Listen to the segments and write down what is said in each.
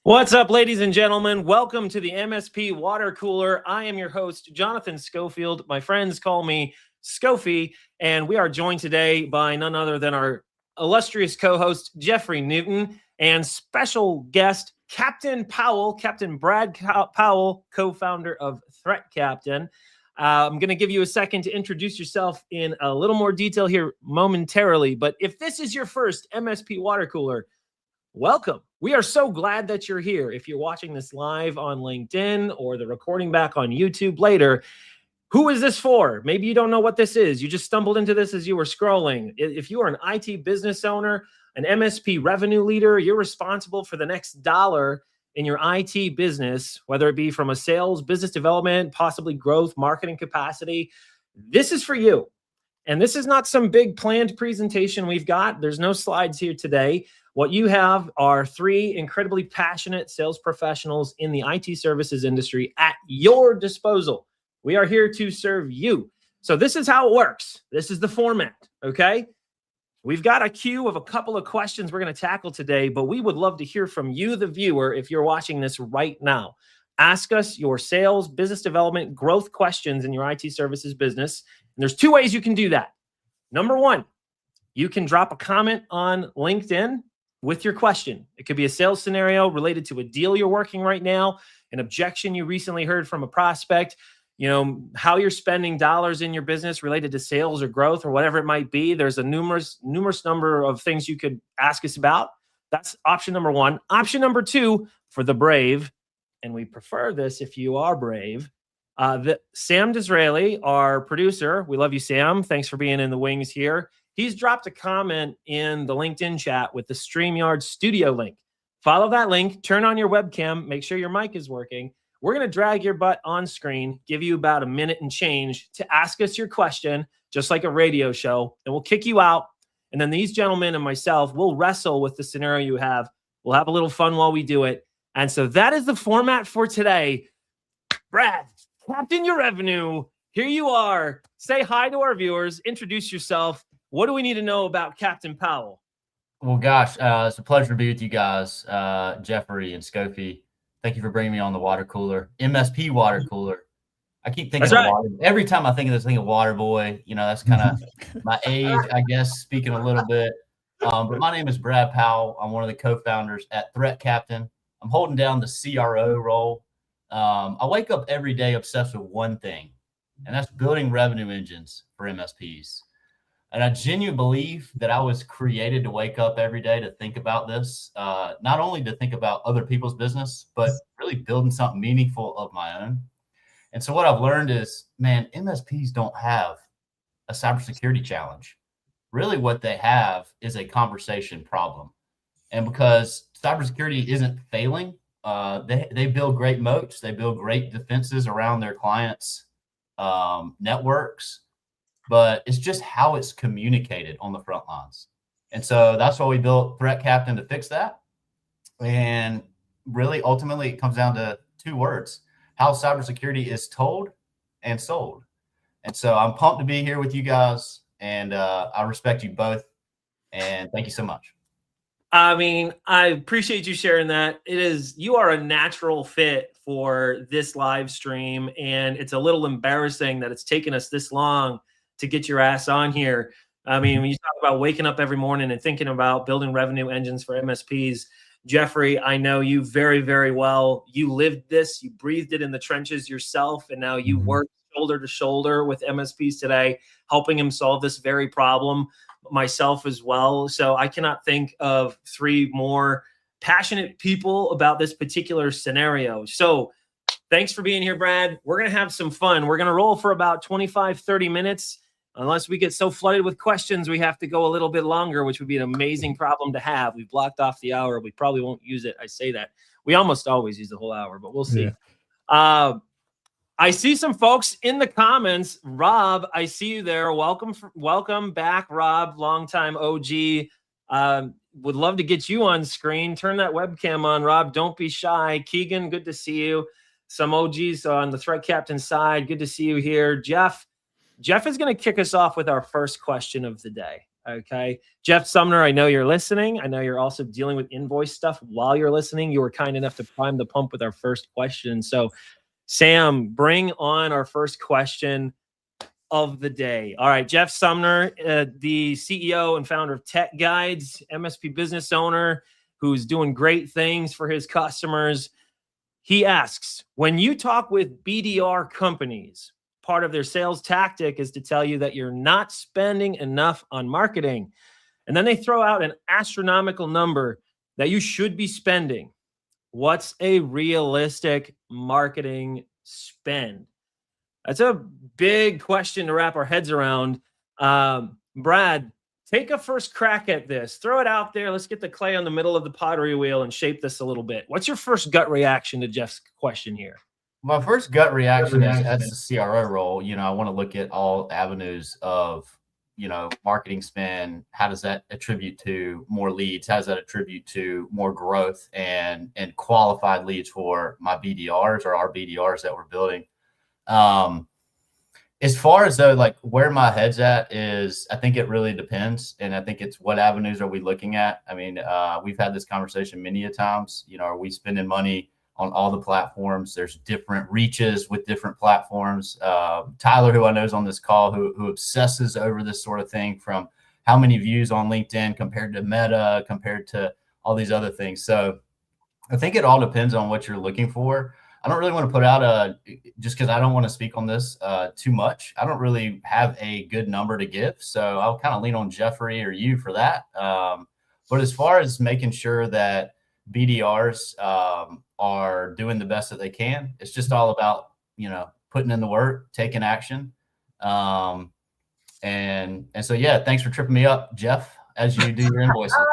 What's up, ladies and gentlemen? Welcome to the MSP Water Cooler. I am your host, Jonathan Schofield. My friends call me Scofie, and we are joined today by none other than our illustrious co-host, Jeffrey Newton, and special guest, Captain Powell, Captain Brad Powell, co-founder of Threat Captain. I'm going to give you a second to introduce yourself in a little more detail here momentarily, but if this is your first MSP Water Cooler, welcome. We are so glad that you're here. If you're watching this live on LinkedIn or the recording back on YouTube later, who is this for? Maybe you don't know what this is. You just stumbled into this as you were scrolling. If you are an IT business owner, an MSP revenue leader, you're responsible for the next dollar in your IT business, whether it be from a sales, business development, possibly growth, marketing capacity. This is for you. And this is not some big planned presentation we've got. There's no slides here today. What you have are three incredibly passionate sales professionals in the IT services industry at your disposal. We are here to serve you. So this is how it works. This is the format, okay? We've got a queue of a couple of questions we're going to tackle today, but we would love to hear from you, the viewer, if you're watching this right now. Ask us your sales, business development, growth questions in your IT services business. And there's two ways you can do that. Number one, you can drop a comment on LinkedIn with your question. It could be a sales scenario related to a deal you're working right now, an objection you recently heard from a prospect, how you're spending dollars in your business related to sales or growth or whatever it might be. There's a numerous number of things you could ask us about. That's option number one. Option number two, for the brave, and we prefer this if you are brave, Sam Disraeli, our producer, we love you, Sam. Thanks for being in the wings here. He's dropped a comment in the LinkedIn chat with the StreamYard studio link. Follow that link, turn on your webcam, make sure your mic is working. We're going to drag your butt on screen, give you about a minute and change to ask us your question, just like a radio show, and we'll kick you out. And then these gentlemen and myself will wrestle with the scenario you have. We'll have a little fun while we do it. And so that is the format for today. Brad, Captain Your Revenue, here you are. Say hi to our viewers. Introduce yourself. What do we need to know about Captain Powell? Well, gosh, it's a pleasure to be with you guys, Jeffrey and Scofie. Thank you for bringing me on the water cooler, MSP water cooler. I keep thinking of water. Every time I think of this, I think of water boy. That's kind of my age, I guess, speaking a little bit. But my name is Brad Powell. I'm one of the co-founders at Threat Captain. I'm holding down the CRO role. I wake up every day obsessed with one thing, and that's building revenue engines for MSPs. And I genuinely believe that I was created to wake up every day to think about this, not only to think about other people's business, but really building something meaningful of my own. And so what I've learned is, man, MSPs don't have a cybersecurity challenge. Really what they have is a conversation problem. And because cybersecurity isn't failing, they build great moats. They build great defenses around their clients' networks. But it's just how it's communicated on the front lines. And so that's why we built Threat Captain, to fix that. And really, ultimately, it comes down to two words: how cybersecurity is told and sold. And so I'm pumped to be here with you guys, and I respect you both. And thank you so much. I mean, I appreciate you sharing that. You are a natural fit for this live stream, and it's a little embarrassing that it's taken us this long to get your ass on here. I mean, when you talk about waking up every morning and thinking about building revenue engines for MSPs, Jeffrey, I know you very, very well. You lived this, you breathed it in the trenches yourself, and now you work shoulder to shoulder with MSPs today, helping them solve this very problem, myself as well. So I cannot think of three more passionate people about this particular scenario. So thanks for being here, Brad. We're going to have some fun. We're going to roll for about 25, 30 minutes. Unless we get so flooded with questions, we have to go a little bit longer, which would be an amazing problem to have. We've blocked off the hour. We probably won't use it. I say that. We almost always use the whole hour, but we'll see. Yeah. I see some folks in the comments. Rob, I see you there. Welcome back, Rob, longtime OG. Would love to get you on screen. Turn that webcam on, Rob. Don't be shy. Keegan, good to see you. Some OGs on the Threat Captain side. Good to see you here. Jeff is going to kick us off with our first question of the day. Okay. Jeff Sumner, I know you're listening. I know you're also dealing with invoice stuff while you're listening. You were kind enough to prime the pump with our first question. So, Sam, bring on our first question of the day. All right. Jeff Sumner, the CEO and founder of Tech Guides, MSP business owner who's doing great things for his customers. He asks, when you talk with BDR companies, part of their sales tactic is to tell you that you're not spending enough on marketing. And then they throw out an astronomical number that you should be spending. What's a realistic marketing spend? That's a big question to wrap our heads around. Brad, take a first crack at this. Throw it out there. Let's get the clay on the middle of the pottery wheel and shape this a little bit. What's your first gut reaction to Jeff's question here? My first gut reaction is, as the CRO role, I want to look at all avenues of, marketing spend. How does that attribute to more leads? How does that attribute to more growth and qualified leads for my BDRs or our BDRs that we're building? As far as though, like, where my head's at is, I think it really depends. And I think it's what avenues are we looking at? I mean, we've had this conversation many a times. Are we spending money on all the platforms? There's different reaches with different platforms. Tyler, who I know is on this call, who obsesses over this sort of thing, from how many views on LinkedIn compared to Meta, compared to all these other things. So I think it all depends on what you're looking for. I don't really want to put out just because I don't want to speak on this too much. I don't really have a good number to give. So I'll kind of lean on Jeffrey or you for that. But as far as making sure that BDRs are doing the best that they can, it's just all about, putting in the work, taking action. And so, yeah, thanks for tripping me up, Jeff, as you do your invoicing.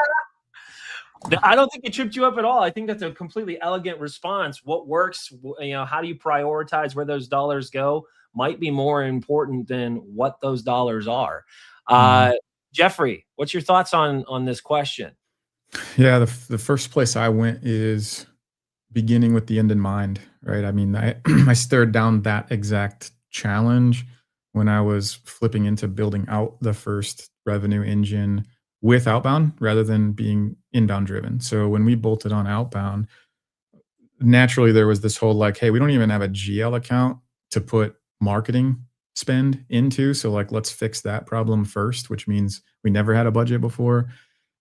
I don't think it tripped you up at all. I think that's a completely elegant response. What works, how do you prioritize where those dollars go might be more important than what those dollars are. Jeffrey, what's your thoughts on this question? Yeah, the first place I went is beginning with the end in mind, right? I mean, I stared down that exact challenge when I was flipping into building out the first revenue engine with outbound rather than being inbound driven. So when we bolted on outbound, naturally there was this whole like, hey, we don't even have a GL account to put marketing spend into. So like, let's fix that problem first, which means we never had a budget before.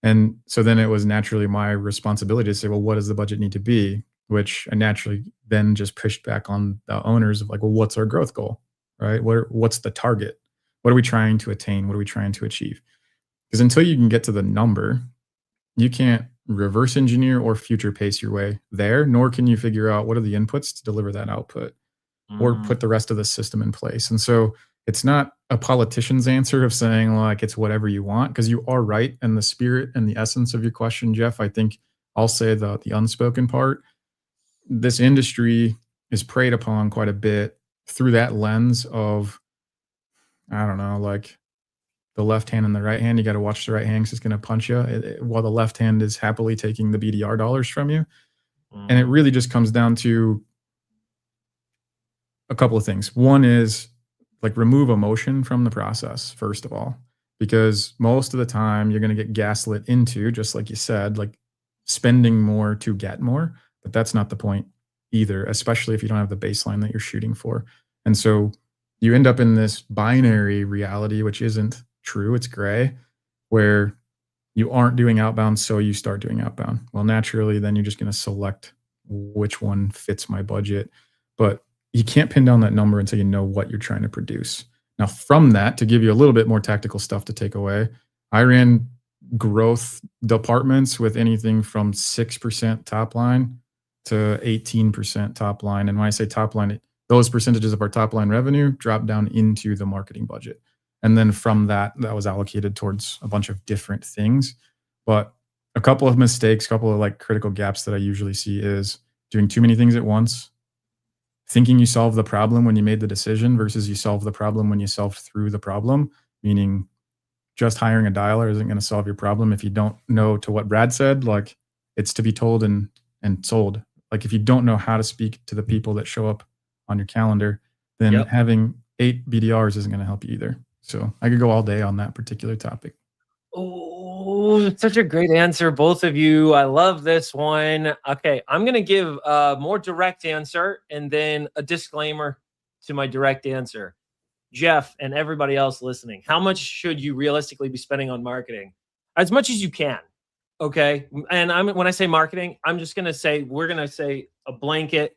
And so then it was naturally my responsibility to say, well, what does the budget need to be? Which I naturally then just pushed back on the owners of like, well, what's our growth goal, right? What's the target? What are we trying to attain? What are we trying to achieve? Because until you can get to the number, you can't reverse engineer or future pace your way there, nor can you figure out what are the inputs to deliver that output or put the rest of the system in place. And so it's not a politician's answer of saying like it's whatever you want, because you are right. And the spirit and the essence of your question, Jeff, I think I'll say the unspoken part. This industry is preyed upon quite a bit through that lens of, I don't know, like the left hand and the right hand. You got to watch the right hand because it's going to punch you while the left hand is happily taking the BDR dollars from you. And it really just comes down to a couple of things. One is like remove emotion from the process, first of all, because most of the time you're going to get gaslit into, just like you said, like spending more to get more. But that's not the point either, especially if you don't have the baseline that you're shooting for. And so you end up in this binary reality, which isn't true. It's gray, where you aren't doing outbound, so you start doing outbound. Well, naturally, then you're just going to select which one fits my budget. But you can't pin down that number until you know what you're trying to produce. Now, from that, to give you a little bit more tactical stuff to take away, I ran growth departments with anything from 6% top line to 18% top line. And when I say top line, those percentages of our top line revenue drop down into the marketing budget. And then from that was allocated towards a bunch of different things. But a couple of mistakes, a couple of like critical gaps that I usually see is doing too many things at once, thinking you solve the problem when you made the decision versus you solve the problem when you solved through the problem, meaning just hiring a dialer isn't going to solve your problem if you don't know, to what Brad said, like it's to be told and sold. Like if you don't know how to speak to the people that show up on your calendar, then having 8 BDRs isn't going to help you either. So I could go all day on that particular topic. Oh, such a great answer, both of you. I love this one. Okay, I'm going to give a more direct answer and then a disclaimer to my direct answer. Jeff and everybody else listening, how much should you realistically be spending on marketing? As much as you can. Okay. And when I say marketing, I'm just going to say, we're going to say a blanket.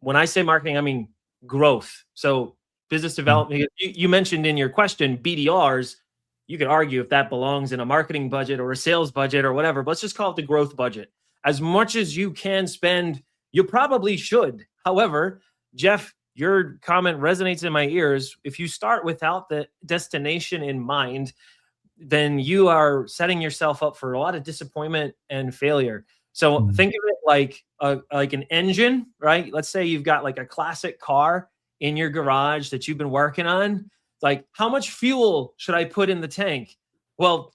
When I say marketing, I mean growth. So business development, you mentioned in your question, BDRs. You could argue if that belongs in a marketing budget or a sales budget or whatever, but let's just call it the growth budget. As much as you can spend, you probably should. However, Jeff, your comment resonates in my ears. If you start without the destination in mind, then you are setting yourself up for a lot of disappointment and failure. So think of it like an engine, right? Let's say you've got like a classic car in your garage that you've been working on. Like, how much fuel should I put in the tank? Well,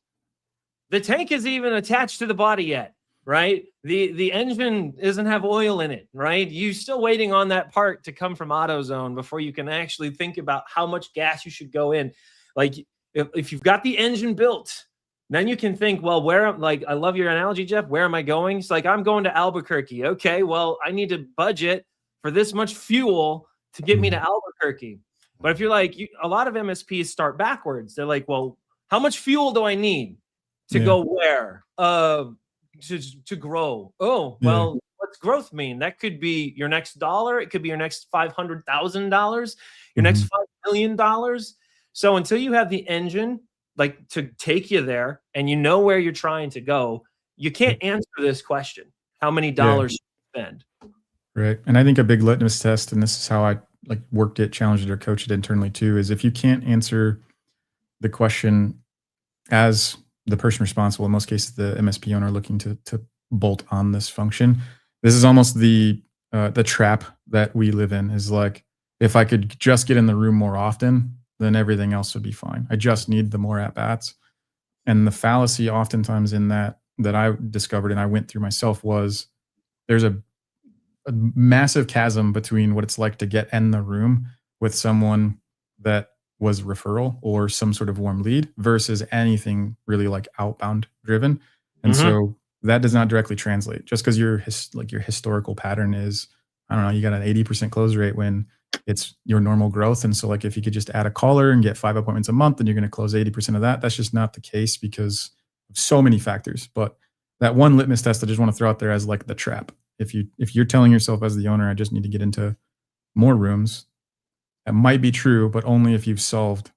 the tank isn't even attached to the body yet, right? The engine doesn't have oil in it, right? You're still waiting on that part to come from AutoZone before you can actually think about how much gas you should go in. Like, if you've got the engine built, then you can think, well, I love your analogy, Jeff. Where am I going? It's like, I'm going to Albuquerque. Okay, well, I need to budget for this much fuel to get me to Albuquerque. But if you're like, a lot of MSPs start backwards. They're like, well, how much fuel do I need to go where? To grow. Oh, well, what's growth mean? That could be your next dollar. It could be your next $500,000, your next $5 million. So until you have the engine like to take you there and you know where you're trying to go, you can't answer this question. How many dollars should you spend? Right. And I think a big litmus test, and this is how I like worked it, challenged it, or coached it internally too, is if you can't answer the question as the person responsible, in most cases the MSP owner looking to bolt on this function, this is almost the trap that we live in, is like, if I could just get in the room more often, then everything else would be fine. I just need the more at-bats. And the fallacy oftentimes in that I discovered and I went through myself was there's a massive chasm between what it's like to get in the room with someone that was referral or some sort of warm lead versus anything really like outbound driven. And so that does not directly translate. Just because your historical pattern is, I don't know, you got an 80% close rate when it's your normal growth. And so like, if you could just add a caller and get 5 appointments a month, then you're going to close 80% of that. That's just not the case because of so many factors. But that one litmus test I just want to throw out there as like the trap. If you're telling yourself as the owner, I just need to get into more rooms, that might be true, but only if you've solved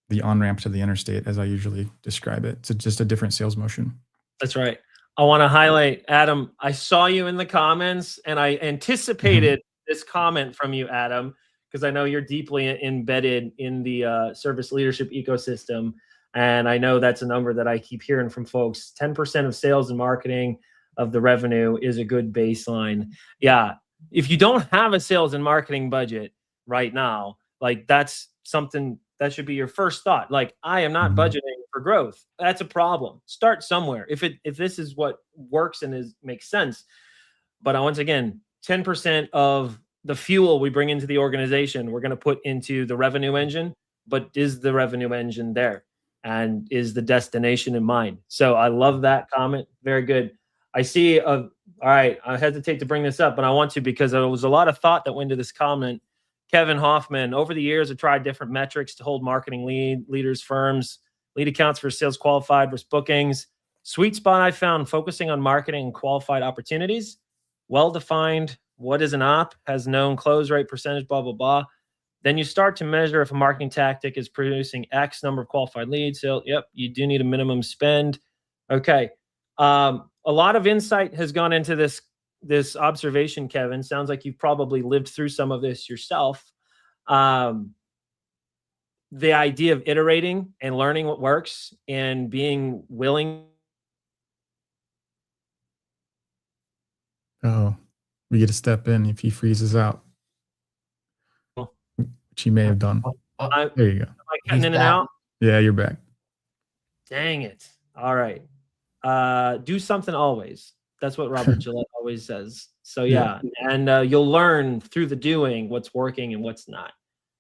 the on-ramp to the interstate, as I usually describe it. It's just a different sales motion. That's right. I want to highlight, Adam, I saw you in the comments and I anticipated this comment from you, Adam, because I know you're deeply embedded in the service leadership ecosystem. And I know that's a number that I keep hearing from folks. 10% of sales and marketing of the revenue is a good baseline. Yeah. If you don't have a sales and marketing budget right now, like that's something that should be your first thought. Like, I am not budgeting for growth. That's a problem. Start somewhere. If this is what works and makes sense. But once again, 10% of the fuel we bring into the organization, we're going to put into the revenue engine. But is the revenue engine there? And is the destination in mind? So I love that comment. Very good. I see. All right. I hesitate to bring this up, but I want to because there was a lot of thought that went into this comment. Kevin Hoffman, over the years, I've tried different metrics to hold marketing leaders, firms, lead accounts for sales qualified versus bookings. Sweet spot I found focusing on marketing and qualified opportunities. Well-defined. What is an op? Has known close rate percentage, blah, blah, blah. Then you start to measure if a marketing tactic is producing X number of qualified leads. So, yep, you do need a minimum spend. Okay. A lot of insight has gone into this observation, Kevin. Sounds like you've probably lived through some of this yourself. The idea of iterating and learning what works and being willing. Oh, we get to step in if he freezes out, which he may have done. There you go. Am I cutting in and out? Yeah, you're back. Dang it. All right. Do something always. That's what Robert Gillette always says. So yeah. And you'll learn through the doing what's working and what's not.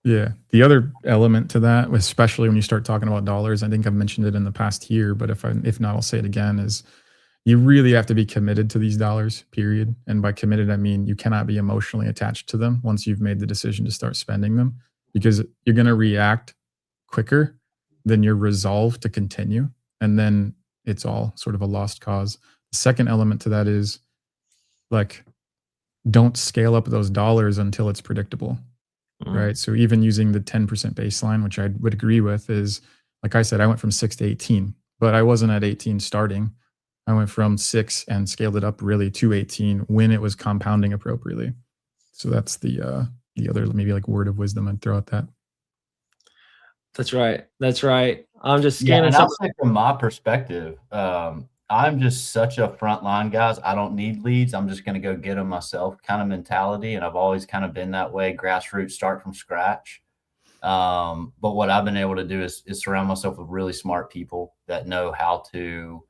Yeah. The other element to that, especially when you start talking about dollars, I think I've mentioned it in the past year, but if not, I'll say it again, is you really have to be committed to these dollars, period. And by committed, I mean you cannot be emotionally attached to them once you've made the decision to start spending them, because you're going to react quicker than your resolve to continue. And then it's all sort of a lost cause. The second element to that is like, don't scale up those dollars until it's predictable. Right. So even using the 10% baseline, which I would agree with, is like I said, I went from 6 to 18, but I wasn't at 18 starting. I went from 6 and scaled it up really to 18 when it was compounding appropriately. So that's the other maybe like word of wisdom I'd throw at that. That's right. That's right. I'm just scanning. Yeah, and I'll say from my perspective, I'm just such a frontline guys. I don't need leads. I'm just going to go get them myself kind of mentality. And I've always kind of been that way, grassroots, start from scratch. But what I've been able to do is surround myself with really smart people that know how to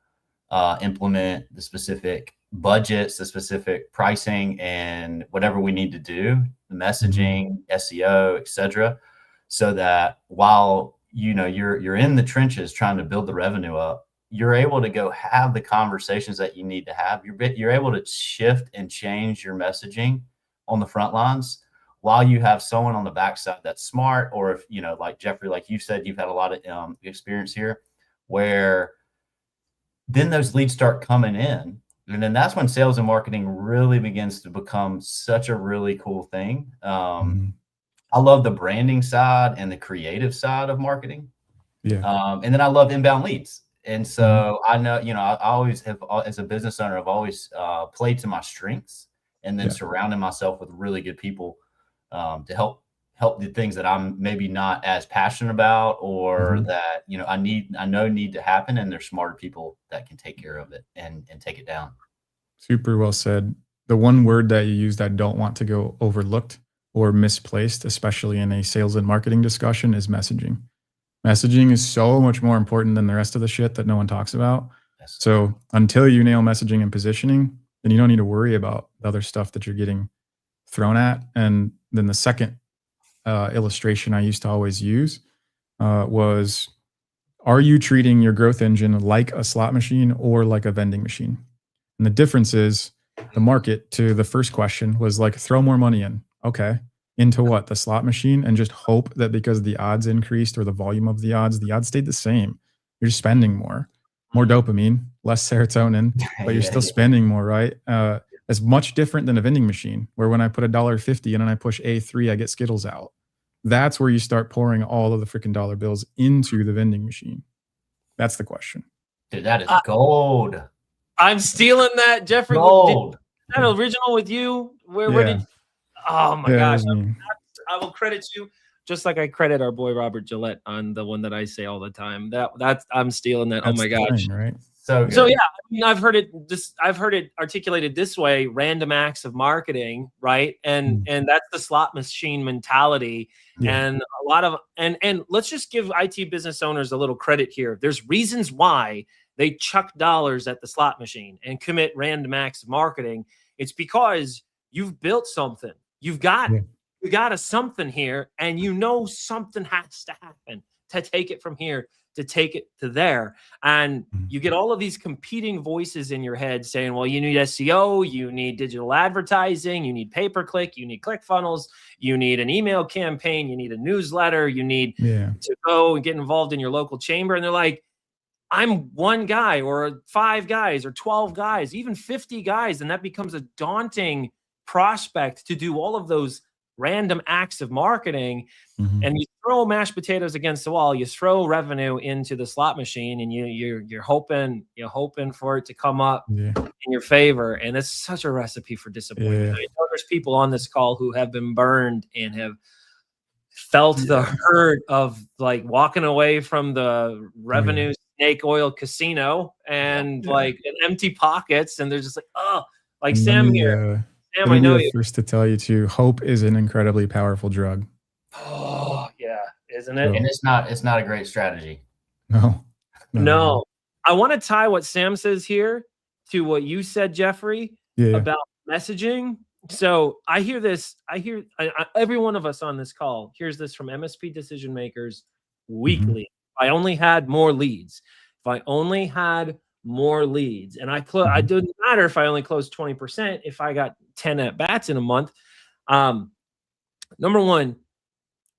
implement the specific budgets, the specific pricing, and whatever we need to do, the messaging, SEO, etc. So that while you're in the trenches trying to build the revenue up, you're able to go have the conversations that you need to have. You're able to shift and change your messaging on the front lines while you have someone on the backside that's smart, or if, like Jeffrey, like you said, you've had a lot of experience here, where then those leads start coming in. And then that's when sales and marketing really begins to become such a really cool thing. I love the branding side and the creative side of marketing. Yeah. And then I love inbound leads. And so I know, I always have, as a business owner, I've always played to my strengths, and then surrounding myself with really good people to help the things that I'm maybe not as passionate about, or that, I know need to happen, and there's smarter people that can take care of it and take it down. Super well said. The one word that you used I don't want to go overlooked or misplaced, especially in a sales and marketing discussion, is messaging. Messaging is so much more important than the rest of the shit that no one talks about. Yes. So until you nail messaging and positioning, then you don't need to worry about the other stuff that you're getting thrown at. And then the second illustration I used to always use was, are you treating your growth engine like a slot machine or like a vending machine? And the difference is, the market, to the first question, was like, throw more money in. Okay. Into what? The slot machine, and just hope that because the odds increased, or the volume of the odds stayed the same. You're just spending more dopamine, less serotonin, but you're still spending more, right? It's much different than a vending machine, where when I put $1.50 in and I push A3, I get Skittles out. That's where you start pouring all of the freaking dollar bills into the vending machine. That's the question. Dude, that is gold. I'm stealing that, Jeffrey. Gold. Is that original with you? Where did? Oh my gosh! I will credit you, just like I credit our boy Robert Gillette on the one that I say all the time. That's I'm stealing that. That's oh my gosh! Thing, right? So yeah, I mean, I've heard it articulated this way: random acts of marketing, right? And that's the slot machine mentality. Yeah. And a lot of and let's just give IT business owners a little credit here. There's reasons why they chuck dollars at the slot machine and commit random acts of marketing. It's because you've built something. You've got a something here, and something has to happen to take it from here, to take it to there. And you get all of these competing voices in your head saying, well, you need SEO, you need digital advertising, you need pay-per-click, you need ClickFunnels, you need an email campaign, you need a newsletter, you need to go and get involved in your local chamber. And they're like, I'm one guy, or 5 guys, or 12 guys, even 50 guys. And that becomes a daunting prospect to do all of those random acts of marketing. And you throw mashed potatoes against the wall, you throw revenue into the slot machine, and you're hoping for it to come up in your favor. And it's such a recipe for disappointment. I know there's people on this call who have been burned and have felt the hurt of like walking away from the revenue snake oil casino and like empty pockets, and they're just like, oh, like Sam here. Sam, I know you. First to tell you too, hope is an incredibly powerful drug. Oh yeah, isn't it? And it's not a great strategy. No. I want to tie what Sam says here to what you said, Jeffrey, about messaging, So I hear this. Every one of us on this call hears this from MSP decision makers weekly. If I only had more leads. If I only had more leads, and I didn't matter if I only closed 20%. If I got 10 at bats in a month, number one,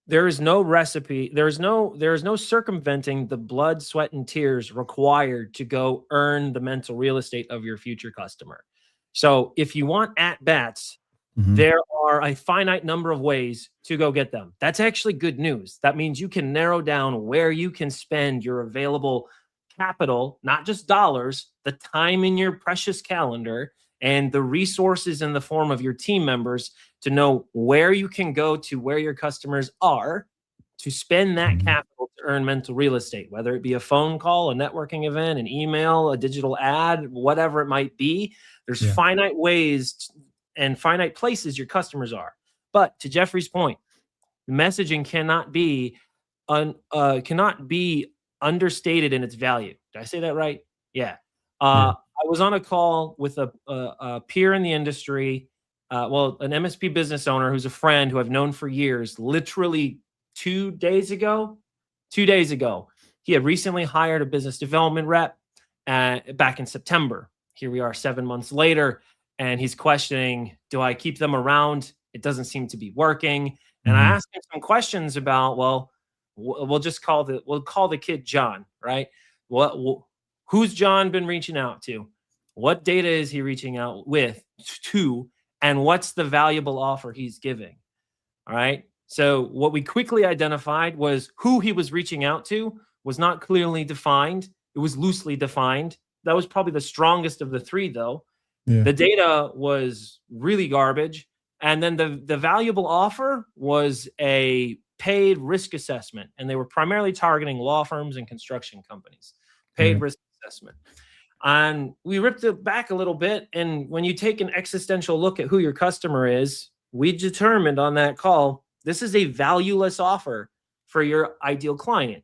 there is no recipe. There is no circumventing the blood, sweat, and tears required to go earn the mental real estate of your future customer. So if you want at bats, there are a finite number of ways to go get them. That's actually good news. That means you can narrow down where you can spend your available capital, not just dollars, the time in your precious calendar, and the resources in the form of your team members to know where you can go to where your customers are to spend that capital to earn mental real estate, whether it be a phone call, a networking event, an email, a digital ad, whatever it might be. There's finite ways and finite places your customers are. But to Jeffrey's point, messaging cannot be understated in its value. Did I say that right? Yeah. I was on a call with a peer in the industry, an MSP business owner who's a friend who I've known for years. Literally 2 days ago, he had recently hired a business development rep back in September. Here we are 7 months later, and he's questioning, do I keep them around? It doesn't seem to be working. And I asked him some questions about, well, we'll call the kid John, right? Who's John been reaching out to? What data is he reaching out to? And what's the valuable offer he's giving? All right. So what we quickly identified was who he was reaching out to was not clearly defined. It was loosely defined. That was probably the strongest of the three, though. Yeah. The data was really garbage. And then the valuable offer was a paid risk assessment. And they were primarily targeting law firms and construction companies. Paid risk assessment. And we ripped it back a little bit. And when you take an existential look at who your customer is, we determined on that call, this is a valueless offer for your ideal client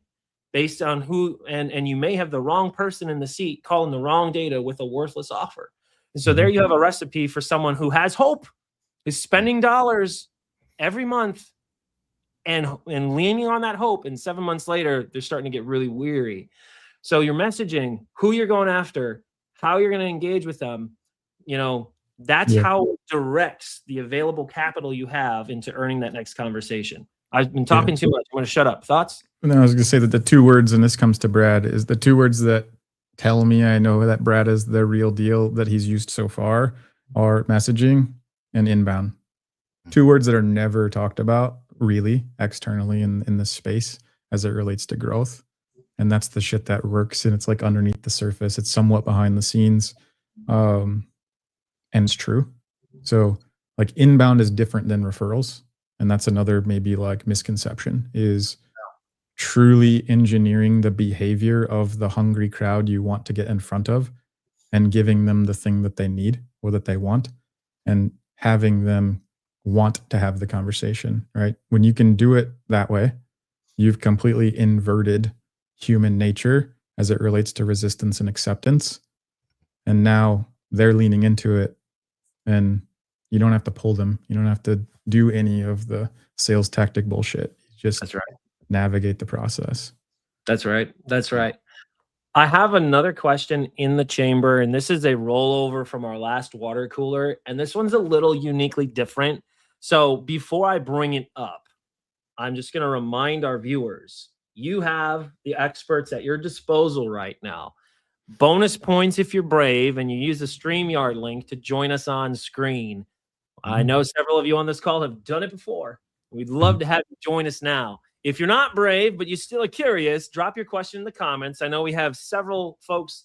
based on who, and you may have the wrong person in the seat calling the wrong data with a worthless offer. And so there you have a recipe for someone who has hope, is spending dollars every month and leaning on that hope. And 7 months later, they're starting to get really weary. So your messaging, who you're going after, how you're going to engage with them, that's how it directs the available capital you have into earning that next conversation. I've been talking too much. I'm going to shut up. Thoughts? And then I was going to say that the two words, and this comes to Brad, is the two words that tell me I know that Brad is the real deal that he's used so far are messaging and inbound. Two words that are never talked about really externally in this space as it relates to growth. And that's the shit that works. And it's like underneath the surface. It's somewhat behind the scenes. And it's true. So like inbound is different than referrals. And that's another maybe like misconception is truly engineering the behavior of the hungry crowd you want to get in front of and giving them the thing that they need or that they want and having them want to have the conversation, right? When you can do it that way, you've completely inverted human nature as it relates to resistance and acceptance. And now they're leaning into it and you don't have to pull them. You don't have to do any of the sales tactic bullshit. You just navigate the process. That's right. I have another question in the chamber, and this is a rollover from our last water cooler. And this one's a little uniquely different. So before I bring it up, I'm just going to remind our viewers, you have the experts at your disposal right now. Bonus points if you're brave and you use the StreamYard link to join us on screen. I know several of you on this call have done it before. We'd love to have you join us now. If you're not brave, but you still are curious, drop your question in the comments. I know we have several folks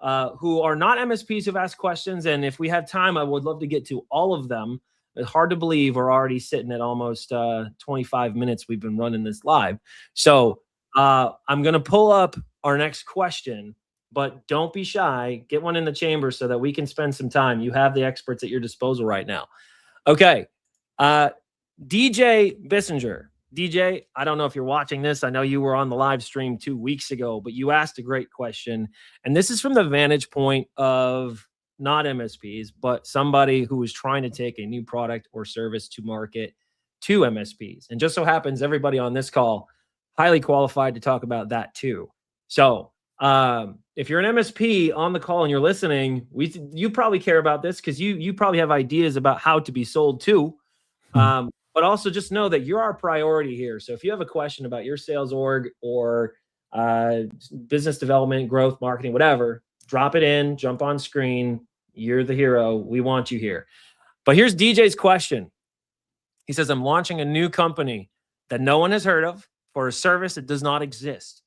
who are not MSPs who've asked questions. And if we have time, I would love to get to all of them. It's hard to believe we're already sitting at almost 25 minutes we've been running this live. So I'm going to pull up our next question, but don't be shy. Get one in the chamber so that we can spend some time. You have the experts at your disposal right now. Okay. DJ Bissinger. DJ, I don't know if you're watching this. I know you were on the live stream 2 weeks ago, but you asked a great question. And this is from the vantage point of not MSPs, but somebody who is trying to take a new product or service to market to MSPs. And just so happens everybody on this call highly qualified to talk about that too. So if you're an MSP on the call and you're listening, you probably care about this because you probably have ideas about how to be sold too. But also just know that you're our priority here. So if you have a question about your sales org or business development, growth, marketing, whatever, drop it in, jump on screen. You're the hero. We want you here. But here's DJ's question. He says, I'm launching a new company that no one has heard of for a service that does not exist,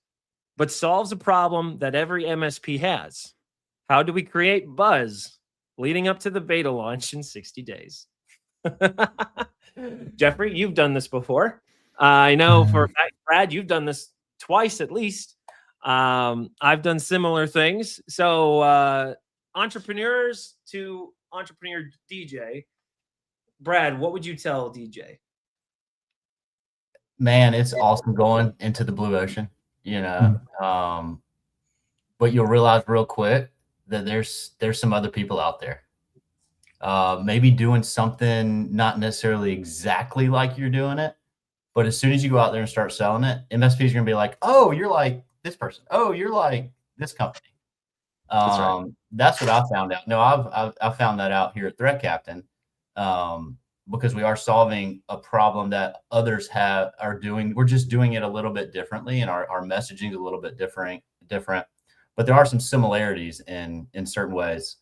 but solves a problem that every MSP has. How do we create buzz leading up to the beta launch in 60 days? Jeffrey, you've done this before. I know for a fact, Brad, you've done this twice at least. I've done similar things. So entrepreneurs to entrepreneur DJ, Brad, what would you tell DJ? Man, it's awesome going into the blue ocean, you know. But you'll realize real quick that there's some other people out there. Maybe doing something not necessarily exactly like you're doing it, but as soon as you go out there and start selling it, MSPs are gonna be like, oh, you're like this person. Oh, you're like this company. That's right. That's what I found out. No, I've found that out here at Threat Captain. Because we are solving a problem that others are doing. We're just doing it a little bit differently, and our messaging is a little bit different. But there are some similarities in certain ways.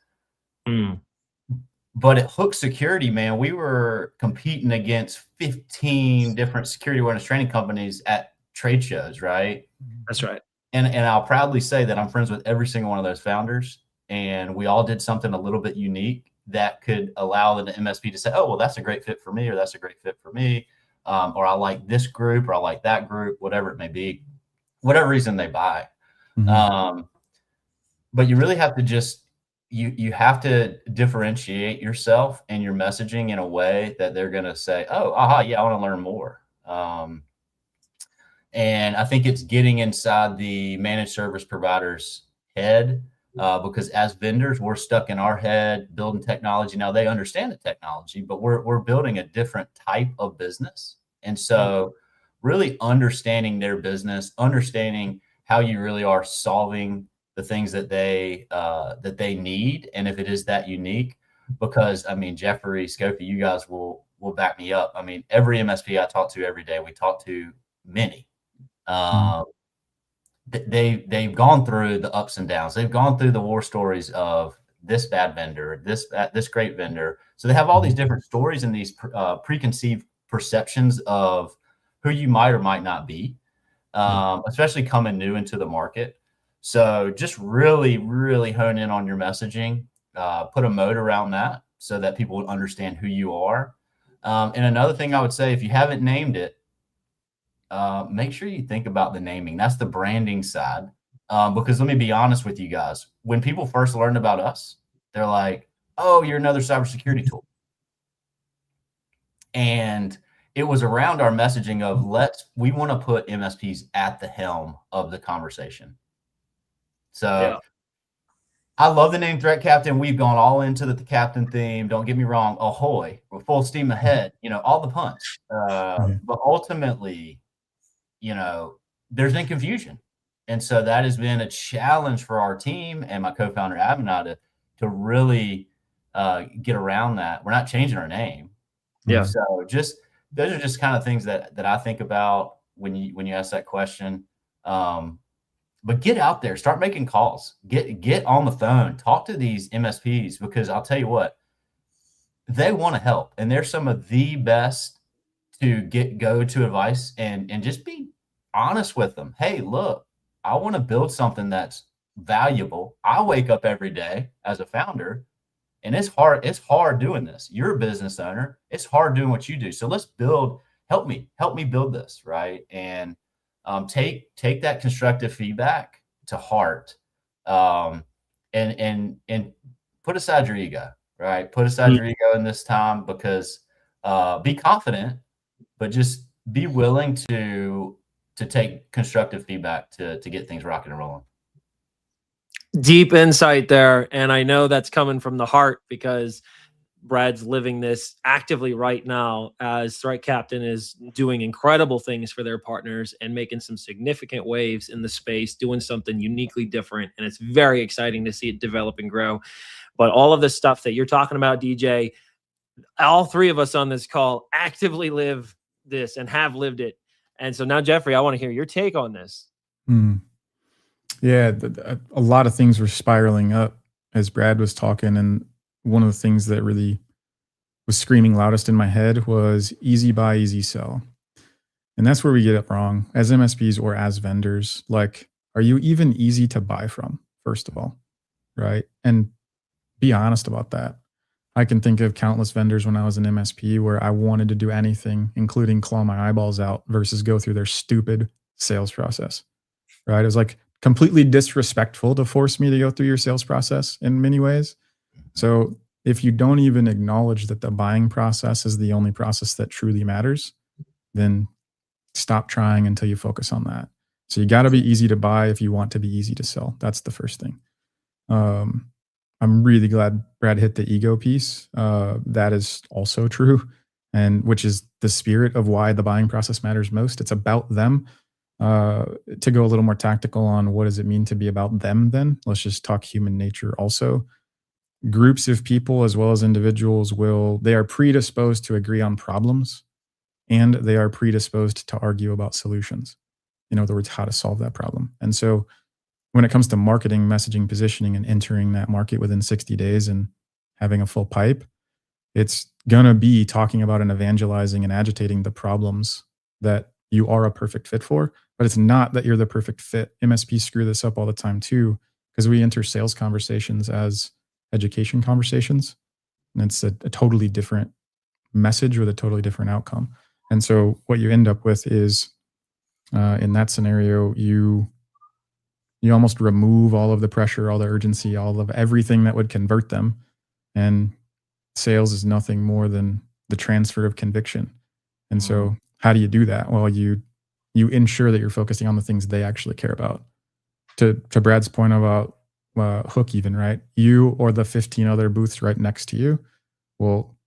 But at Hook Security, man, we were competing against 15 different security awareness training companies at trade shows, right? That's right. And I'll proudly say that I'm friends with every single one of those founders, and we all did something a little bit unique that could allow the MSP to say, oh, well, that's a great fit for me, or that's a great fit for me, or I like this group, or I like that group, whatever it may be, whatever reason they buy. But you really have to just, you have to differentiate yourself and your messaging in a way that they're going to say, oh, yeah, I want to learn more. And I think it's getting inside the managed service provider's head. Because as vendors, we're stuck in our head building technology. Now they understand the technology, but we're building a different type of business. And so really understanding their business, understanding how you really are solving the things that they need. And if it is that unique, because I mean, Jeffrey, Scopey, you guys will back me up. I mean, every MSP I talk to every day, we talk to many. They've gone through the ups and downs. They've gone through the war stories of this bad vendor, this great vendor. So they have all these different stories and these preconceived perceptions of who you might or might not be, especially coming new into the market. So just really, really hone in on your messaging, put a moat around that so that people would understand who you are. And another thing I would say, if you haven't named it, make sure you think about the naming. That's the branding side. Because let me be honest with you guys. When people first learned about us, they're like, oh, you're another cybersecurity tool. And it was around our messaging of we want to put MSPs at the helm of the conversation. So yeah. I love the name Threat Captain. We've gone all into the captain theme. Don't get me wrong. Ahoy, we're full steam ahead, all the punch. But ultimately, there's been confusion. And so that has been a challenge for our team and my co-founder, Abinah, to really get around that. We're not changing our name. Yeah. So those are just kind of things that I think about when you ask that question. But get out there, start making calls, get on the phone, talk to these MSPs, because I'll tell you what, they want to help. And they're some of the best to go to advice and just be honest with them. Hey, look, I want to build something that's valuable. I wake up every day as a founder and it's hard doing this. You're a business owner. It's hard doing what you do. So let's help me build this. Right. And take that constructive feedback to heart, and put aside your ego, right? Put aside your ego in this time, because be confident, but just be willing to take constructive feedback to get things rocking and rolling. Deep insight there. And I know that's coming from the heart because Brad's living this actively right now as Threat Captain is doing incredible things for their partners and making some significant waves in the space, doing something uniquely different. And it's very exciting to see it develop and grow. But all of the stuff that you're talking about, DJ, all three of us on this call actively live this and have lived it. And so now, Jeffrey, I want to hear your take on this. Yeah, a lot of things were spiraling up as Brad was talking. And one of the things that really was screaming loudest in my head was easy buy, easy sell. And that's where we get it wrong as MSPs or as vendors. Like, are you even easy to buy from, first of all, right? And be honest about that. I can think of countless vendors when I was an MSP where I wanted to do anything, including claw my eyeballs out versus go through their stupid sales process, right? It was like completely disrespectful to force me to go through your sales process in many ways. So if you don't even acknowledge that the buying process is the only process that truly matters, then stop trying until you focus on that. So you got to be easy to buy if you want to be easy to sell. That's the first thing. I'm really glad Brad hit the ego piece. That is also true, and which is the spirit of why the buying process matters most. It's about them. To go a little more tactical on what does it mean to be about them, then let's just talk human nature also. Groups of people as well as individuals they are predisposed to agree on problems, and they are predisposed to argue about solutions. In other words, how to solve that problem. And so when it comes to marketing, messaging, positioning, and entering that market within 60 days and having a full pipe, it's going to be talking about and evangelizing and agitating the problems that you are a perfect fit for, but it's not that you're the perfect fit. MSPs screw this up all the time too, because we enter sales conversations as education conversations, and it's a totally different message with a totally different outcome. And so what you end up with is, in that scenario, you almost remove all of the pressure, all the urgency, all of everything that would convert them. And sales is nothing more than the transfer of conviction. And so how do you do that? Well, you ensure that you're focusing on the things they actually care about. To Brad's point about hook even, right? You or the 15 other booths right next to you, well,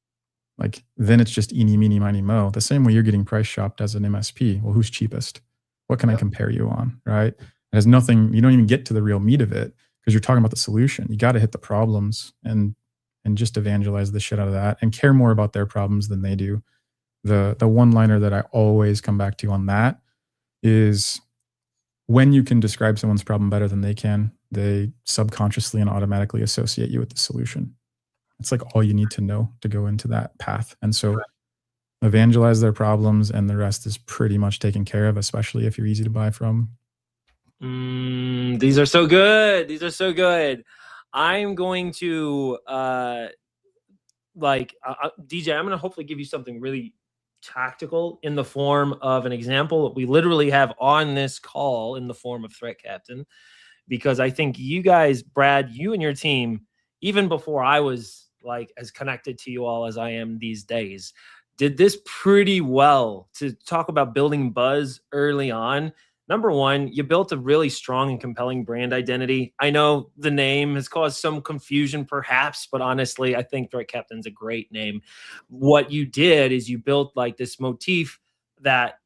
like then it's just eeny, meeny, miny, mo. The same way you're getting price shopped as an MSP. Well, who's cheapest? What can I compare you on, right? It has nothing, you don't even get to the real meat of it because you're talking about the solution. You got to hit the problems and just evangelize the shit out of that and care more about their problems than they do. The one-liner that I always come back to on that is when you can describe someone's problem better than they can, they subconsciously and automatically associate you with the solution. It's like all you need to know to go into that path. And so evangelize their problems and the rest is pretty much taken care of, especially if you're easy to buy from. These are so good. These are so good. I'm going to DJ, I'm going to hopefully give you something really tactical in the form of an example that we literally have on this call in the form of Threat Captain, because I think you guys, Brad, you and your team, even before I was like as connected to you all as I am these days, did this pretty well to talk about building buzz early on. Number one, you built a really strong and compelling brand identity. I know the name has caused some confusion perhaps, but honestly, I think Threat Captain's a great name. What you did is you built like this motif that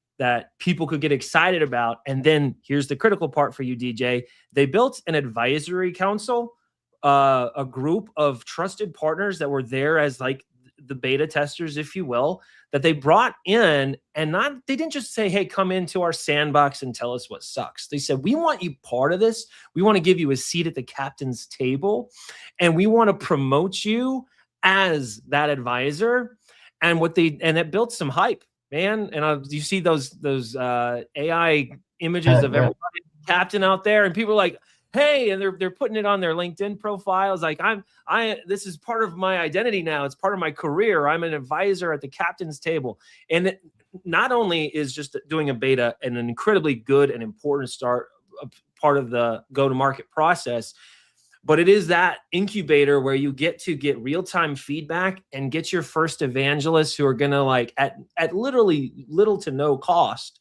people could get excited about. And then here's the critical part for you, DJ. They built an advisory council, a group of trusted partners that were there as like the beta testers, if you will, that they brought in, and they didn't just say, hey, come into our sandbox and tell us what sucks. They said, we want you part of this. We want to give you a seat at the captain's table, and we want to promote you as that advisor. And it built some hype, man. And you see those AI images of everybody captain out there, and people are like, hey, and they're putting it on their LinkedIn profiles. Like this is part of my identity now. It's part of my career. I'm an advisor at the captain's table. And it not only is just doing a beta an incredibly good and important part of the go-to-market process, but it is that incubator where you get to get real-time feedback and get your first evangelists who are going to like at literally little to no cost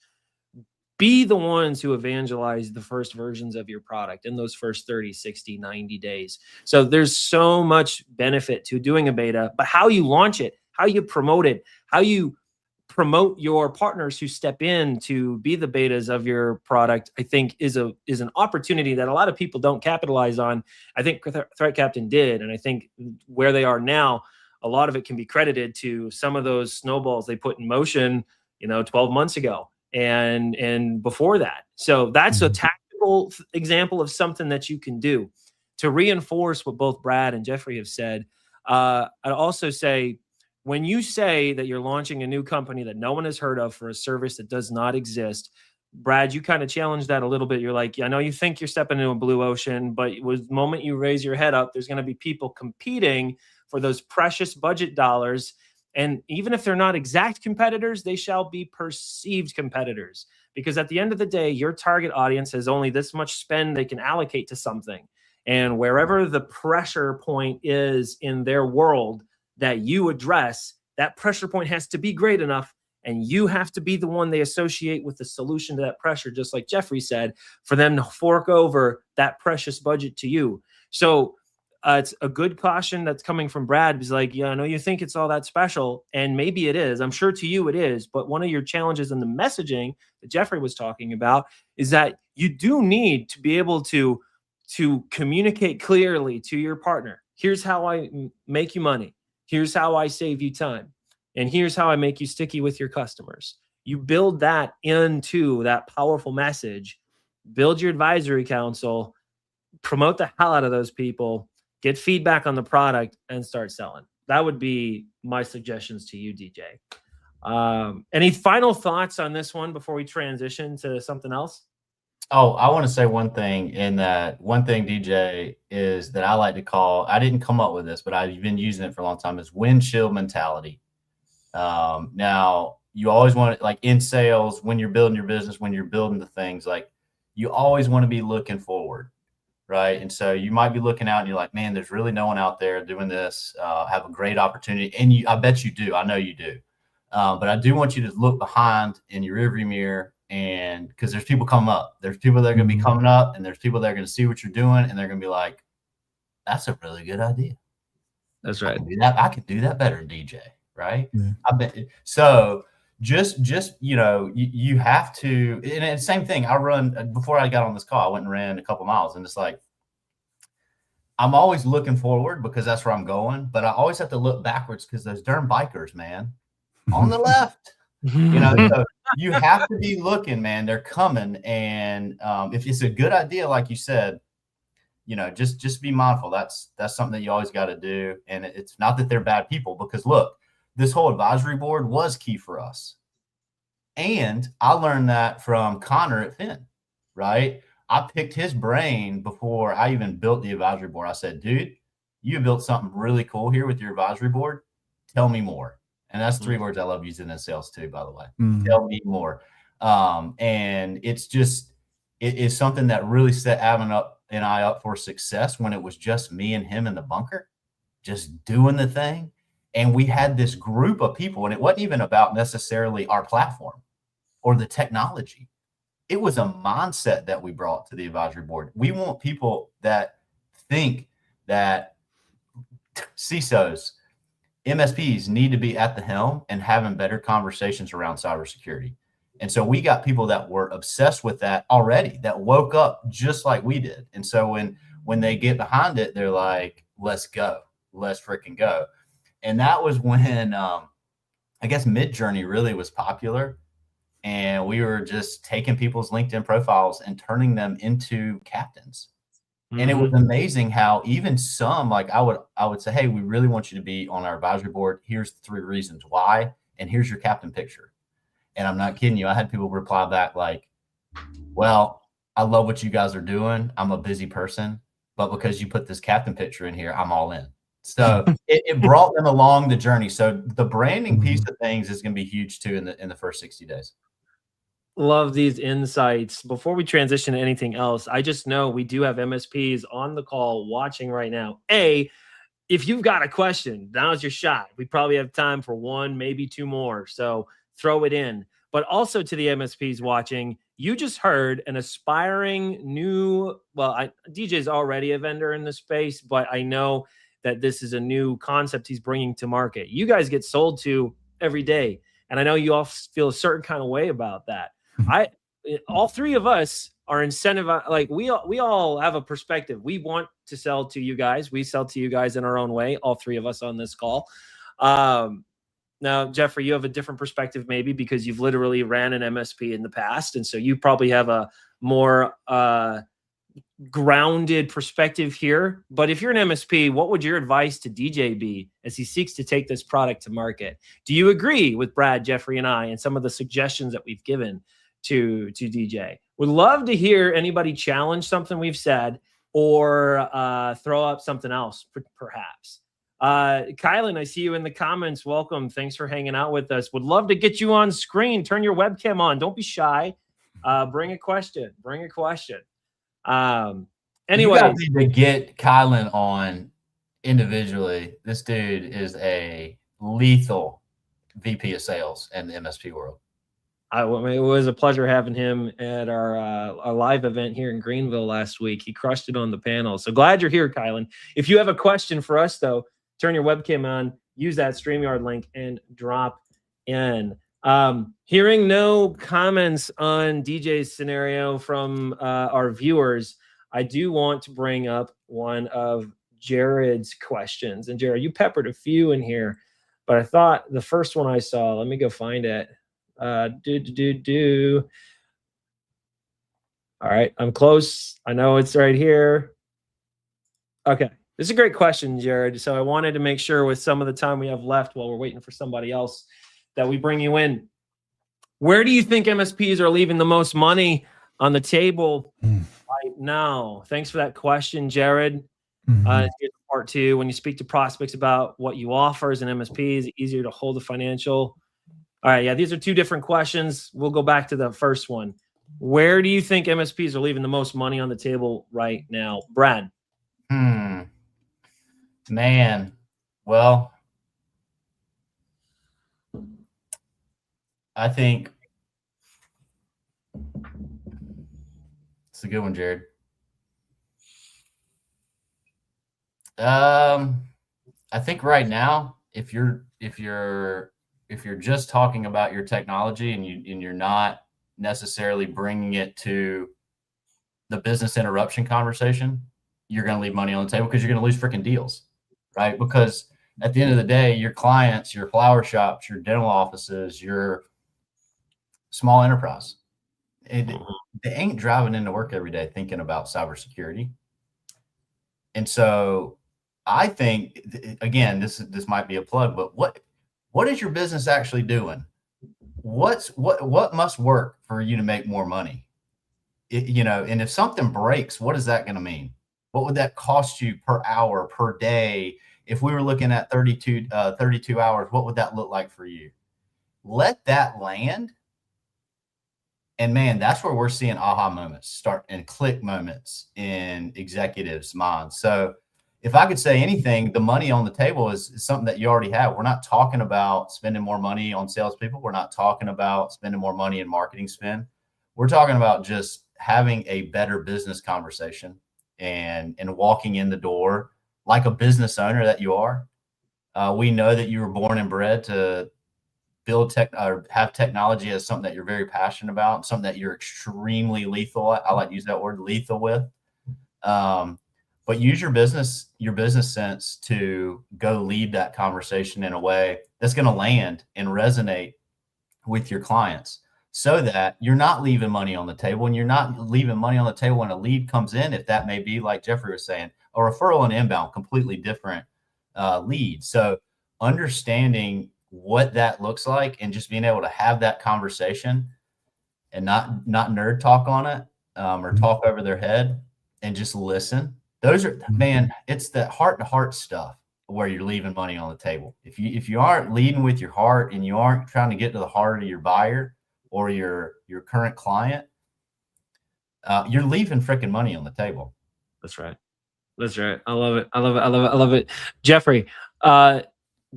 be the ones who evangelize the first versions of your product in those first 30, 60, 90 days. So there's so much benefit to doing a beta, but how you launch it, how you promote it, how you promote your partners who step in to be the betas of your product, I think is an opportunity that a lot of people don't capitalize on. I think Threat Captain did. And I think where they are now, a lot of it can be credited to some of those snowballs they put in motion, 12 months ago and before that. So that's a tactical example of something that you can do to reinforce what both Brad and Jeffrey have said. I'd also say, when you say that you're launching a new company that no one has heard of for a service that does not exist, Brad, you kind of challenged that a little bit. You're like, I know you think you're stepping into a blue ocean, but the moment you raise your head up, there's going to be people competing for those precious budget dollars. And even if they're not exact competitors, they shall be perceived competitors. Because at the end of the day, your target audience has only this much spend they can allocate to something. And wherever the pressure point is in their world that you address, that pressure point has to be great enough, and you have to be the one they associate with the solution to that pressure, just like Jeffrey said, for them to fork over that precious budget to you. So it's a good caution that's coming from Brad. He's like, I know you think it's all that special, and maybe it is. I'm sure to you it is, but one of your challenges in the messaging that Jeffrey was talking about is that you do need to be able to communicate clearly to your partner. Here's how I make you money. Here's how I save you time. And here's how I make you sticky with your customers. You build that into that powerful message, build your advisory council, promote the hell out of those people, get feedback on the product, and start selling. That would be my suggestions to you, DJ. Any final thoughts on this one before we transition to something else? Oh, I want to say one thing DJ, is that I like to call, I didn't come up with this, but I've been using it for a long time, is windshield mentality. Now, you always want to, like in sales, when you're building your business, when you're building the things, like you always want to be looking forward, right? And so you might be looking out and you're like, man, there's really no one out there doing this, have a great opportunity. And I bet you do. I know you do. But I do want you to look behind in your rearview mirror, and because there's people coming up, there's people that are going to be coming up, and there's people that are going to see what you're doing, and they're going to be like, that's a really good idea. That's right. I could do that better, DJ. Right. Yeah. I bet. So just, you have to, and same thing. Before I got on this call, I went and ran a couple miles, and it's like, I'm always looking forward because that's where I'm going, but I always have to look backwards because those darn bikers, man, on the left, so you have to be looking, man, they're coming. And if it's a good idea, like you said, just be mindful. That's something that you always got to do. And it's not that they're bad people, because look, this whole advisory board was key for us. And I learned that from Connor at Finn, right? I picked his brain before I even built the advisory board. I said, dude, you built something really cool here with your advisory board. Tell me more. And that's 3 words I love using in sales too, by the way. Tell me more. And it's just, it is something that really set Avon and I up for success when it was just me and him in the bunker, just doing the thing. And we had this group of people, and it wasn't even about necessarily our platform or the technology. It was a mindset that we brought to the advisory board. We want people that think that CISOs, MSPs need to be at the helm and having better conversations around cybersecurity. And so we got people that were obsessed with that already, that woke up just like we did. And so when they get behind it, they're like, let's go, let's freaking go. And that was when I guess Midjourney really was popular. And we were just taking people's LinkedIn profiles and turning them into captains. And it was amazing how even some, like I would say, hey, we really want you to be on our advisory board. Here's 3 reasons why. And here's your captain picture. And I'm not kidding you. I had people reply back like, well, I love what you guys are doing. I'm a busy person, but because you put this captain picture in here, I'm all in. So it brought them along the journey. So the branding piece of things is going to be huge too in the first 60 days. Love these insights. Before we transition to anything else, I just know we do have MSPs on the call watching right now. If you've got a question, now's your shot. We probably have time for 1, maybe 2 more. So throw it in. But also to the MSPs watching, You just heard an aspiring new, DJ is already a vendor in the space, but I know that this is a new concept he's bringing to market. You guys get sold to every day, and I know you all feel a certain kind of way about that. All three of us are incentivized. Like we all have a perspective. We want to sell to you guys. We sell to you guys in our own way. All three of us on this call. Now, Jeffrey, you have a different perspective maybe because you've literally ran an MSP in the past. And so you probably have a more grounded perspective here. But if you're an MSP, what would your advice to DJ be as he seeks to take this product to market? Do you agree with Brad, Jeffrey, and I and some of the suggestions that we've given to DJ? Would love to hear anybody challenge something we've said or throw up something else, perhaps. Kylan, I see you in the comments. Welcome. Thanks for hanging out with us. Would love to get you on screen. Turn your webcam on. Don't be shy. Bring a question. Anyway, you need to get Kylan on individually. This dude is a lethal VP of sales in the MSP world. It was a pleasure having him at our live event here in Greenville last week. He crushed it on the panel. So glad you're here, Kylan. If you have a question for us, though, turn your webcam on, use that StreamYard link, and drop in. Hearing no comments on DJ's scenario from our viewers, I do want to bring up one of Jared's questions. And Jared, you peppered a few in here, but I thought the first one I saw, let me go find it. All right, I'm close. I know it's right here. Okay. This is a great question, Jared. So I wanted to make sure with some of the time we have left while we're waiting for somebody else that we bring you in. Where do you think MSPs are leaving the most money on the table right now? Thanks for that question, Jared. Part two, when you speak to prospects about what you offer as an MSP, is it easier to hold the financial? All right, yeah, these are two different questions. We'll go back to the first one. Where do you think MSPs are leaving the most money on the table right now? Brad? Man, well, I think it's a good one, Jared. I think right now, if you're just talking about your technology and you're not necessarily bringing it to the business interruption conversation, you're going to leave money on the table because you're going to lose freaking deals, right? Because at the end of the day, your clients, your flower shops, your dental offices, your small enterprise, they ain't driving into work every day thinking about cybersecurity. And so I think, again, this might be a plug, but what is your business actually doing? What must work for you to make more money? And if something breaks, what is that going to mean? What would that cost you per hour, per day? If we were looking at 32 hours, what would that look like for you? Let that land. And man, that's where we're seeing aha moments start and click moments in executives' minds. So if I could say anything, the money on the table is something that you already have. We're not talking about spending more money on salespeople. We're not talking about spending more money in marketing spend. We're talking about just having a better business conversation and walking in the door like a business owner that you are. We know that you were born and bred to build tech or have technology as something that you're very passionate about, something that you're extremely lethal at. I like to use that word, lethal, with. But use your business sense to go lead that conversation in a way that's going to land and resonate with your clients, so that you're not leaving money on the table, and you're not leaving money on the table when a lead comes in. If that may be, like Jeffrey was saying, a referral and inbound, completely different lead. So understanding what that looks like and just being able to have that conversation and not nerd talk on it or talk over their head and just listen. Those are, man, it's the heart to heart stuff where you're leaving money on the table. If you aren't leading with your heart and you aren't trying to get to the heart of your buyer or your current client, you're leaving freaking money on the table. That's right. I love it. Jeffrey, do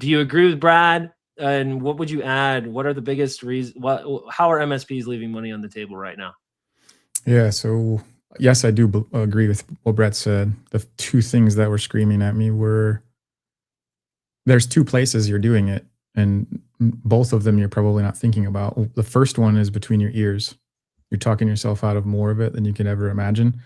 you agree with Brad? And what would you add? What are the biggest reasons? How are MSPs leaving money on the table right now? Yeah. So yes, I do agree with what Brett said. The two things that were screaming at me were there's two places you're doing it, and both of them you're probably not thinking about. The first one is between your ears. You're talking yourself out of more of it than you could ever imagine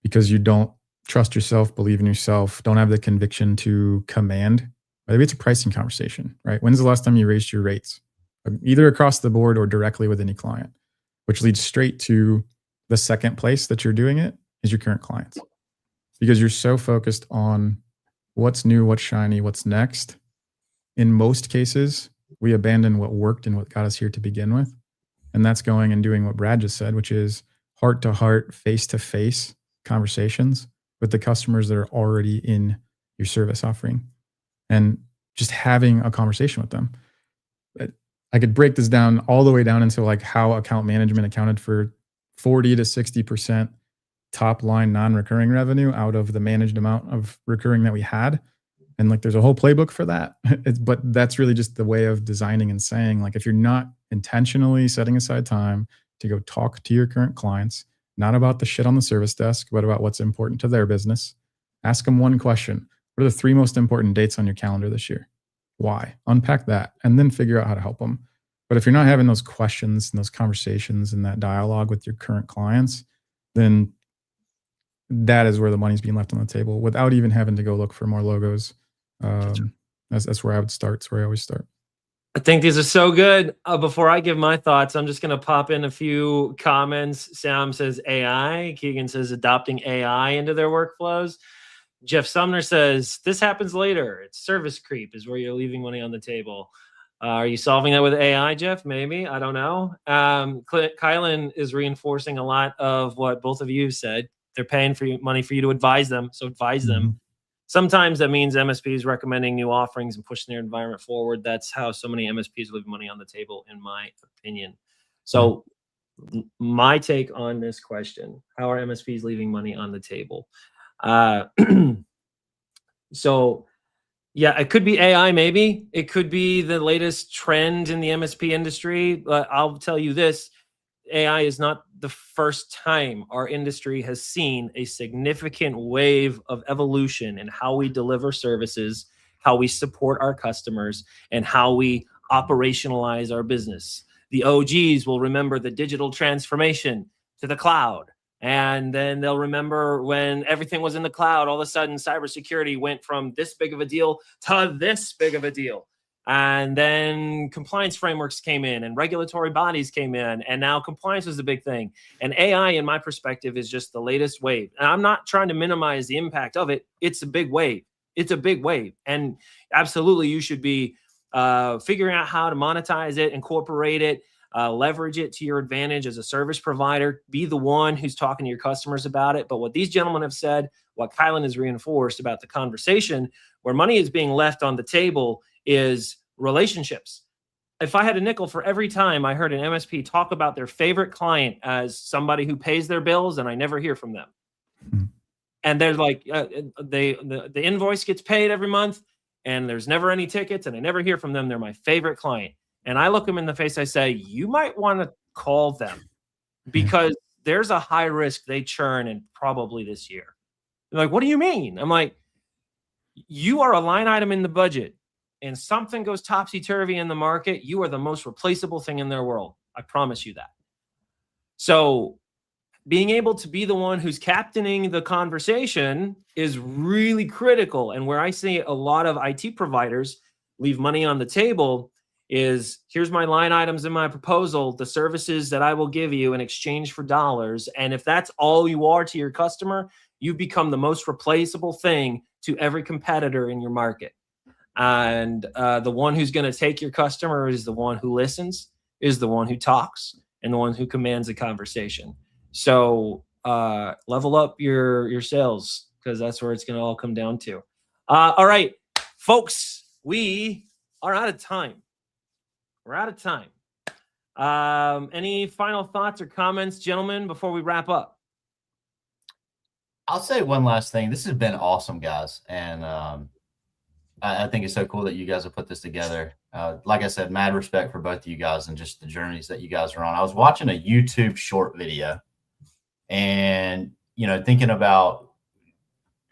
because you don't trust yourself, believe in yourself, don't have the conviction to command. Maybe it's a pricing conversation, right? When's the last time you raised your rates? Either across the board or directly with any client, which leads straight to the second place that you're doing it is your current clients. Because you're so focused on what's new, what's shiny, what's next. In most cases, we abandon what worked and what got us here to begin with. And that's going and doing what Brad just said, which is heart to heart, face to face conversations with the customers that are already in your service offering and just having a conversation with them. I could break this down all the way down into like how account management accounted for 40 to 60% top line non-recurring revenue out of the managed amount of recurring that we had. And like, there's a whole playbook for that. But that's really just the way of designing and saying, like, if you're not intentionally setting aside time to go talk to your current clients, not about the shit on the service desk, but about what's important to their business, ask them one question. What are the 3 most important dates on your calendar this year? Why? Unpack that and then figure out how to help them. But if you're not having those questions and those conversations and that dialogue with your current clients, then that is where the money's being left on the table without even having to go look for more logos. That's where I would start. It's where I always start. I think these are so good. Before I give my thoughts, I'm just going to pop in a few comments. Sam says AI. Keegan says adopting AI into their workflows. Jeff Sumner says this happens later. It's service creep is where you're leaving money on the table. Are you solving that with AI, Jeff? Maybe. I don't know. Kylan is reinforcing a lot of what both of you said. They're paying for money for you to advise them. So advise them. Sometimes that means MSPs recommending new offerings and pushing their environment forward. That's how so many MSPs leave money on the table, in my opinion. So my take on this question, how are MSPs leaving money on the table? So yeah, it could be AI, maybe. It could be the latest trend in the MSP industry. But I'll tell you this, AI is not the first time our industry has seen a significant wave of evolution in how we deliver services, how we support our customers, and how we operationalize our business. The OGs will remember the digital transformation to the cloud. And then they'll remember when everything was in the cloud, all of a sudden cybersecurity went from this big of a deal to this big of a deal. And then compliance frameworks came in and regulatory bodies came in, and now compliance is a big thing. And AI, in my perspective, is just the latest wave. And I'm not trying to minimize the impact of it. It's a big wave. It's a big wave. And absolutely, you should be figuring out how to monetize it, incorporate it, leverage it to your advantage as a service provider. Be the one who's talking to your customers about it. But what these gentlemen have said, what Kylan has reinforced about the conversation, where money is being left on the table is relationships. If I had a nickel for every time I heard an MSP talk about their favorite client as somebody who pays their bills and I never hear from them. And they're like, the invoice gets paid every month and there's never any tickets and I never hear from them. They're my favorite client. And I look them in the face. I say, you might want to call them because there's a high risk they churn and probably this year. They're like, what do you mean? I'm like, you are a line item in the budget and something goes topsy-turvy in the market, you are the most replaceable thing in their world. I promise you that. So being able to be the one who's captaining the conversation is really critical. And where I see a lot of IT providers leave money on the table is, here's my line items in my proposal, the services that I will give you in exchange for dollars. And if that's all you are to your customer, you become the most replaceable thing to every competitor in your market. And the one who's going to take your customer is the one who listens, is the one who talks, and the one who commands a conversation. So level up your sales, because that's where it's going to all come down to. All right, folks, we are out of time. We're out of time. Any final thoughts or comments, gentlemen, before we wrap up? I'll say one last thing. This has been awesome, guys. And I think it's so cool that you guys have put this together. Like I said, mad respect for both of you guys and just the journeys that you guys are on. I was watching a YouTube short video, and, thinking about,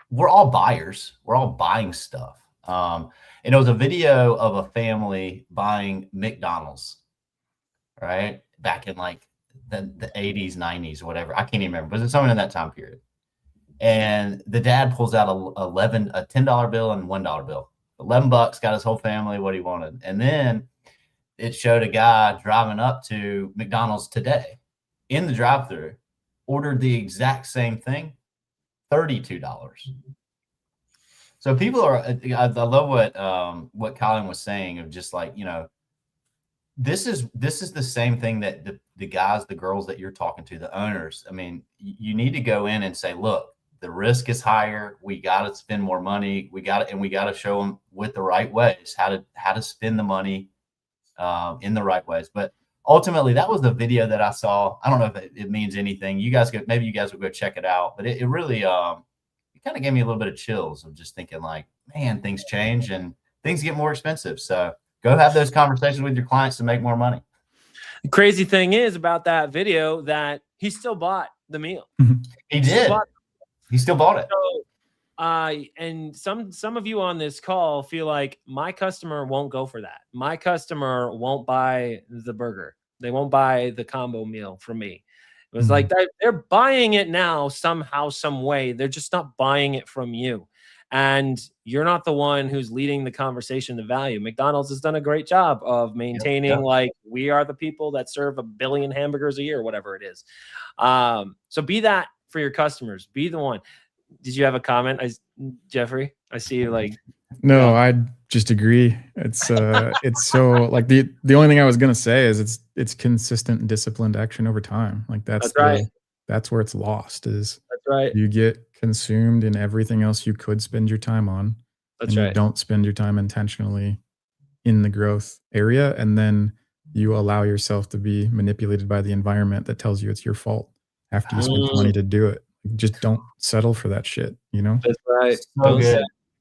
we're all buyers. We're all buying stuff. And it was a video of a family buying McDonald's, right? Back in like the 80s, 90s, whatever. I can't even remember. Was it something in that time period? And the dad pulls out a $10 bill and $1 bill. $11, got his whole family what he wanted. And then it showed a guy driving up to McDonald's today in the drive-thru, ordered the exact same thing, $32. So people are, I love what Colin was saying of just like, this is the same thing that the guys, the girls that you're talking to, the owners, I mean, you need to go in and say, look, the risk is higher. We got to spend more money. We got to show them with the right ways, how to spend the money in the right ways. But ultimately, that was the video that I saw. I don't know if it means anything. Maybe you guys will go check it out. But it really, it kind of gave me a little bit of chills of just thinking like, man, things change and things get more expensive. So go have those conversations with your clients to make more money. The crazy thing is about that video that he still bought the meal. He did. He still bought it. So, and some of you on this call feel like my customer won't go for that. My customer won't buy the burger. They won't buy the combo meal from me. It was like they're buying it now somehow, some way. They're just not buying it from you. And you're not the one who's leading the conversation to value. McDonald's has done a great job of maintaining like we are the people that serve 1 billion hamburgers a year, whatever it is. So be that for your customers. Be the one. Did you have a comment, Jeffrey? I see you like. No, I just agree. It's so like the only thing I was gonna say is it's consistent and disciplined action over time. Like that's right. That's where it's lost. Is that's right. You get consumed in everything else you could spend your time on. That's and right. You don't spend your time intentionally in the growth area, and then you allow yourself to be manipulated by the environment that tells you it's your fault after you spent the money to do it. Just don't settle for that shit, That's right.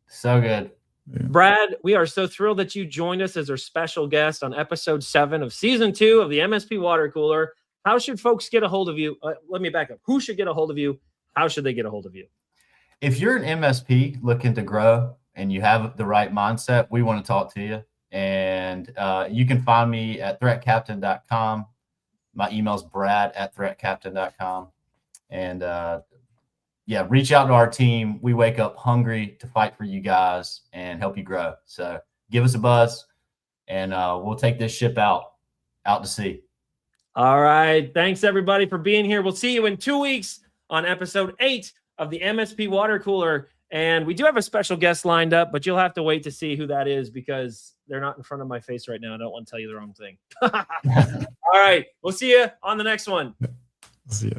So good. Yeah. Brad, we are so thrilled that you joined us as our special guest on episode 7 of season 2 of the MSP Water Cooler. How should folks get a hold of you? Let me back up. Who should get a hold of you? How should they get a hold of you? If you're an MSP looking to grow and you have the right mindset, we want to talk to you. And you can find me at threatcaptain.com. My email is brad@threatcaptain.com. And reach out to our team. We wake up hungry to fight for you guys and help you grow. So give us a buzz, and we'll take this ship out to sea. All right. Thanks, everybody, for being here. We'll see you in 2 weeks on episode 8 of the MSP Water Cooler. And we do have a special guest lined up, but you'll have to wait to see who that is because they're not in front of my face right now. I don't want to tell you the wrong thing. All right. We'll see you on the next one. See ya.